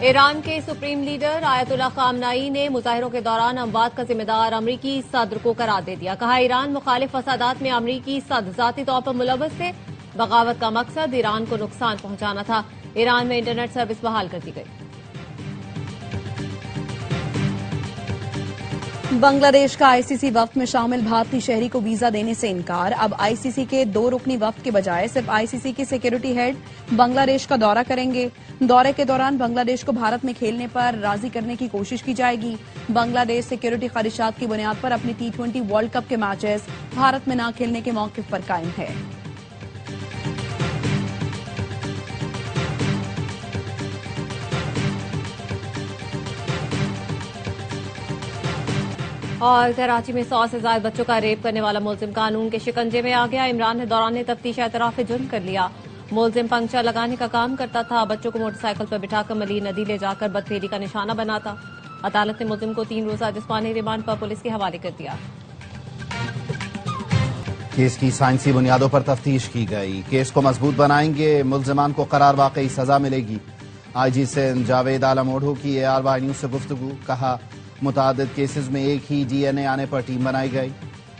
ایران کے supreme leader آیت اللہ خامنائی نے مظاہروں کے دوران اموات کا ذمہ دار امریکی صدر کو قرار دے دیا. کہا ایران مخالف فسادات میں امریکی صدر ذاتی طور پر ملوث تھے. بغاوت کا مقصد ایران کو نقصان پہنچانا تھا. ایران میں انٹرنیٹ سروس بحال کر دی گئی. بنگلہ دیش کا آئی سی سی وفد میں شامل بھارتی شہری کو ویزا دینے سے انکار. اب آئی سی سی کے 2 رکنی وفد کے بجائے صرف آئی سی سی کے سیکیورٹی ہیڈ بنگلہ دیش کا دورہ کریں گے. دورے کے دوران بنگلہ دیش کو بھارت میں کھیلنے پر راضی کرنے کی کوشش کی جائے گی. بنگلہ دیش سیکیورٹی خدشات کی بنیاد پر اپنی T20 ورلڈ کپ کے میچز بھارت میں نہ کھیلنے کے موقف پر قائم ہے. اور کراچی میں 100 سے زائد بچوں کا ریپ کرنے والا ملزم قانون کے شکنجے میں آ گیا. عمران نے دوران تفتیش اعتراف جرم کر لیا. ملزم پنکچر لگانے کا کام کرتا تھا. بچوں کو موٹر سائیکل پر بٹھا کر ملی ندی لے جا کر بدپھیری کا نشانہ بناتا. عدالت نے ملزم کو 3 روزہ جسمانی ریمانڈ پر پولیس کے حوالے کر دیا. کیس کی سائنسی بنیادوں پر تفتیش کی گئی. کیس کو مضبوط بنائیں گے. ملزمان کو قرار واقعی سزا ملے گی. آئی جی سندھ جاوید عالم اوڈھو کی ARY نیوز سے گفتگو. کہا متعدد کیسز میں ایک ہی DNA آنے پر ٹیم بنائی گئی.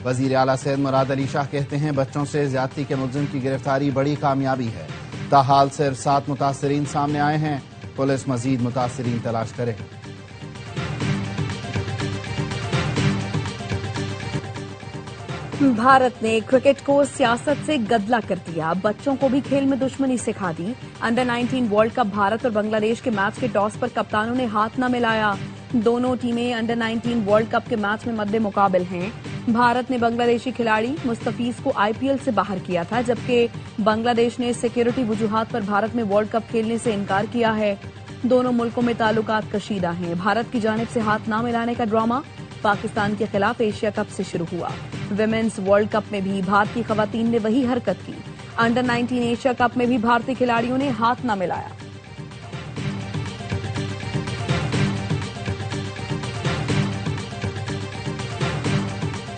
وزیر اعلیٰ سندھ مراد علی شاہ کہتے ہیں بچوں سے زیادتی کے ملزم کی گرفتاری بڑی کامیابی ہے. تاحال صرف 7 متاثرین سامنے آئے ہیں. پولیس مزید متاثرین تلاش کرے. بھارت نے کرکٹ کو سیاست سے گدلا کر دیا. بچوں کو بھی کھیل میں دشمنی سکھا دی. انڈر 19 ورلڈ کپ بھارت اور بنگلہ دیش کے میچ کے ٹاس پر کپتانوں نے ہاتھ نہ ملایا. دونوں ٹیمیں انڈر 19 ورلڈ کپ کے میچ میں مد مقابل ہیں. بھارت نے بنگلہ دیشی کھلاڑی مستفیض کو IPL سے باہر کیا تھا جبکہ بنگلہ دیش نے سیکیورٹی وجوہات پر بھارت میں ورلڈ کپ کھیلنے سے انکار کیا ہے. دونوں ملکوں میں تعلقات کشیدہ ہیں. بھارت کی جانب سے ہاتھ نہ ملانے کا ڈرامہ پاکستان کے خلاف ایشیا کپ سے شروع ہوا. ویمنز ورلڈ کپ میں بھی بھارتی خواتین نے وہی حرکت کی. انڈر 19 ایشیا کپ میں بھی بھارتی کھلاڑیوں نے ہاتھ نہ ملایا.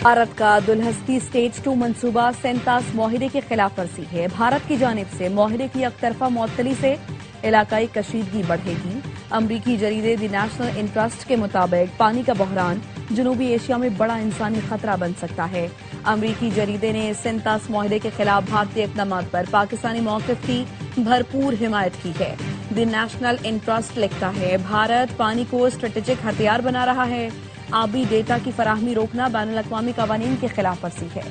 بھارت کا دلہستی سٹیج 2 منصوبہ سینتاس معاہدے کی خلاف ورزی ہے. بھارت کی جانب سے معاہدے کی یک طرفہ معطلی سے علاقائی کشیدگی بڑھے گی. امریکی جریدے دی نیشنل انٹرسٹ کے مطابق پانی کا بحران جنوبی ایشیا میں بڑا انسانی خطرہ بن سکتا ہے. امریکی جریدے نے سینتاس معاہدے کے خلاف بھارتی اقدامات پر پاکستانی موقف کی بھرپور حمایت کی ہے. دی نیشنل انٹرسٹ لکھتا ہے بھارت پانی کو اسٹریٹجک ہتھیار بنا رہا ہے. آبی ڈیٹا کی فراہمی روکنا بین الاقوامی قوانین کی خلاف ورزی ہے.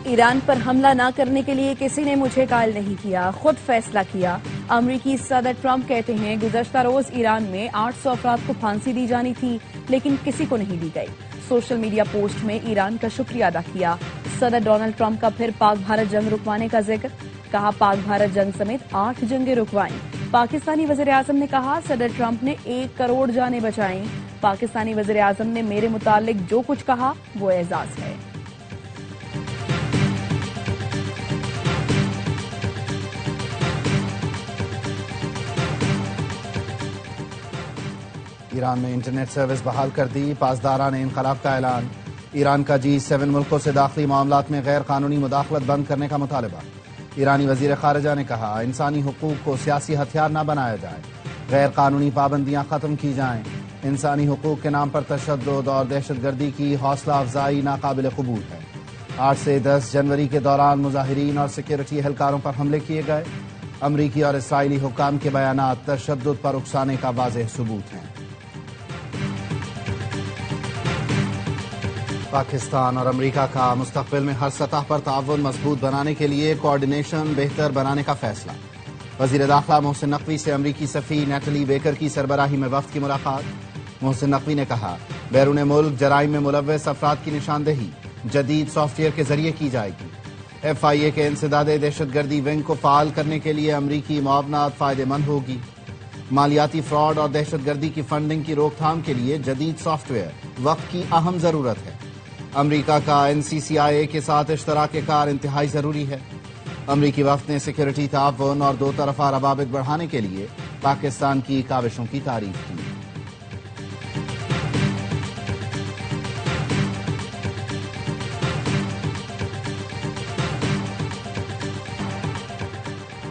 ایران پر حملہ نہ کرنے کے لیے کسی نے مجھے قائل نہیں کیا. خود فیصلہ کیا. امریکی صدر ٹرمپ کہتے ہیں گزشتہ روز ایران میں 800 افراد کو پھانسی دی جانی تھی لیکن کسی کو نہیں دی گئی. سوشل میڈیا پوسٹ میں ایران کا شکریہ ادا کیا. صدر ڈونلڈ ٹرمپ کا پھر پاک بھارت جنگ رکوانے کا ذکر. کہا پاک بھارت جنگ سمیت 8 جنگیں رکوائیں. پاکستانی وزیر اعظم نے کہا صدر ٹرمپ نے 1 کروڑ جانیں بچائیں. پاکستانی وزیر اعظم نے میرے متعلق جو کچھ کہا وہ اعزاز ہے. ایران میں انٹرنیٹ سروس بحال کر دی. پاسداران انقلاب کا اعلان. ایران کا G7 ملکوں سے داخلی معاملات میں غیر قانونی مداخلت بند کرنے کا مطالبہ. ایرانی وزیر خارجہ نے کہا انسانی حقوق کو سیاسی ہتھیار نہ بنایا جائے. غیر قانونی پابندیاں ختم کی جائیں. انسانی حقوق کے نام پر تشدد اور دہشت گردی کی حوصلہ افزائی ناقابل قبول ہے. 8 سے 10 جنوری کے دوران مظاہرین اور سیکیورٹی اہلکاروں پر حملے کیے گئے. امریکی اور اسرائیلی حکام کے بیانات تشدد پر اکسانے کا واضح ثبوت ہیں. پاکستان اور امریکہ کا مستقبل میں ہر سطح پر تعاون مضبوط بنانے کے لیے کوارڈینیشن بہتر بنانے کا فیصلہ. وزیر داخلہ محسن نقوی سے امریکی سفیر نیٹلی بیکر کی سربراہی میں وفد کی ملاقات. محسن نقوی نے کہا بیرون ملک جرائم میں ملوث افراد کی نشاندہی جدید سافٹ ویئر کے ذریعے کی جائے گی. FIA کے انسداد دہشت گردی ونگ کو فعال کرنے کے لیے امریکی معاونت فائدہ مند ہوگی. مالیاتی فراڈ اور دہشت گردی کی فنڈنگ کی روک تھام کے لیے جدید سافٹ ویئر وقت کی اہم ضرورت ہے. امریکہ کا NCCIA کے ساتھ اشتراک کار انتہائی ضروری ہے. امریکی وفد نے سیکیورٹی تعاون اور 2 طرفہ روابط بڑھانے کے لیے پاکستان کی کاوشوں کی تعریف کی.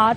8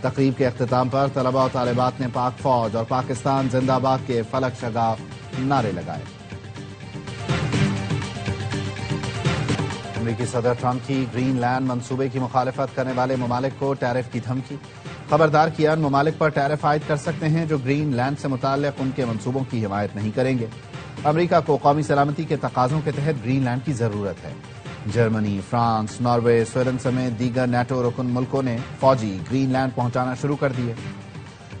تقریب کے اختتام پر طلباء و طالبات نے پاک فوج اور پاکستان زندہ باد کے فلک شگاف نعرے لگائے۔ امریکی صدر ٹرمپ کی گرین لینڈ منصوبے کی مخالفت کرنے والے ممالک کو ٹیرف کی دھمکی۔ خبردار کیا ان ممالک پر ٹیرف عائد کر سکتے ہیں جو گرین لینڈ سے متعلق ان کے منصوبوں کی حمایت نہیں کریں گے۔ امریکہ کو قومی سلامتی کے تقاضوں کے تحت گرین لینڈ کی ضرورت ہے۔ جرمنی، فرانس، ناروے، سویڈن سمیت دیگر نیٹو رکن ملکوں نے فوجی گرین لینڈ پہنچانا شروع کر دیے۔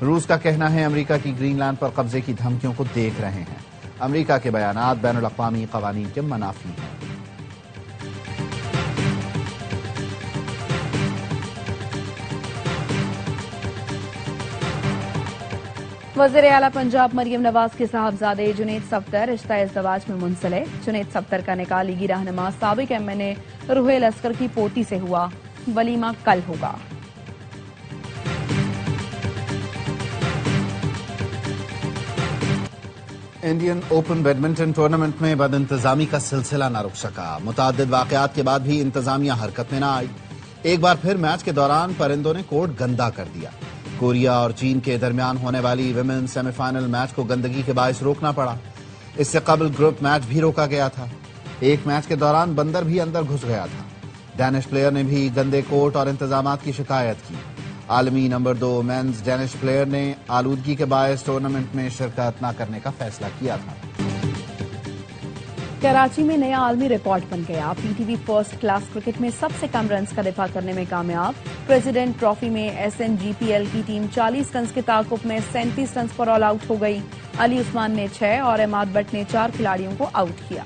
روس کا کہنا ہے امریکہ کی گرین لینڈ پر قبضے کی دھمکیوں کو دیکھ رہے ہیں۔ امریکہ کے بیانات بین الاقوامی قوانین کے منافی ہیں۔ وزیر اعلیٰ پنجاب مریم نواز کے صاحبزادے جنید صفدر رشتہ ازدواج میں منسلک۔ جنید صفدر کا نکاح لیگی رہنما سابق ایم این اے روحیل اصغر کی پوتی سے ہوا۔ ولیمہ کل ہوگا۔ انڈین اوپن بیڈمنٹن ٹورنامنٹ میں بد انتظامی کا سلسلہ نہ رک سکا۔ متعدد واقعات کے بعد بھی انتظامیہ حرکت میں نہ آئی۔ ایک بار پھر میچ کے دوران پرندوں نے کورٹ گندا کر دیا۔ کوریا اور چین کے درمیان ہونے والی ویمن سیمی فائنل میچ کو گندگی کے باعث روکنا پڑا۔ اس سے قبل گروپ میچ بھی روکا گیا تھا۔ ایک میچ کے دوران بندر بھی اندر گھس گیا تھا۔ ڈینش پلیئر نے بھی گندے کورٹ اور انتظامات کی شکایت کی۔ عالمی نمبر 2 مینز ڈینش پلیئر نے آلودگی کے باعث ٹورنامنٹ میں شرکت نہ کرنے کا فیصلہ کیا تھا۔ کراچی میں نیا عالمی ریکارڈ بن گیا۔ P T V first class cricket میں سب سے کم رنز کا دفاع کرنے میں کامیاب۔ پریزیڈنٹ ٹرافی میں S N G P L کی ٹیم 40 رنز کے تعاقب میں 37 رنز پر آل آؤٹ ہو گئی۔ علی عثمان نے 6 اور عماد بٹ نے 4 کھلاڑیوں کو آؤٹ کیا۔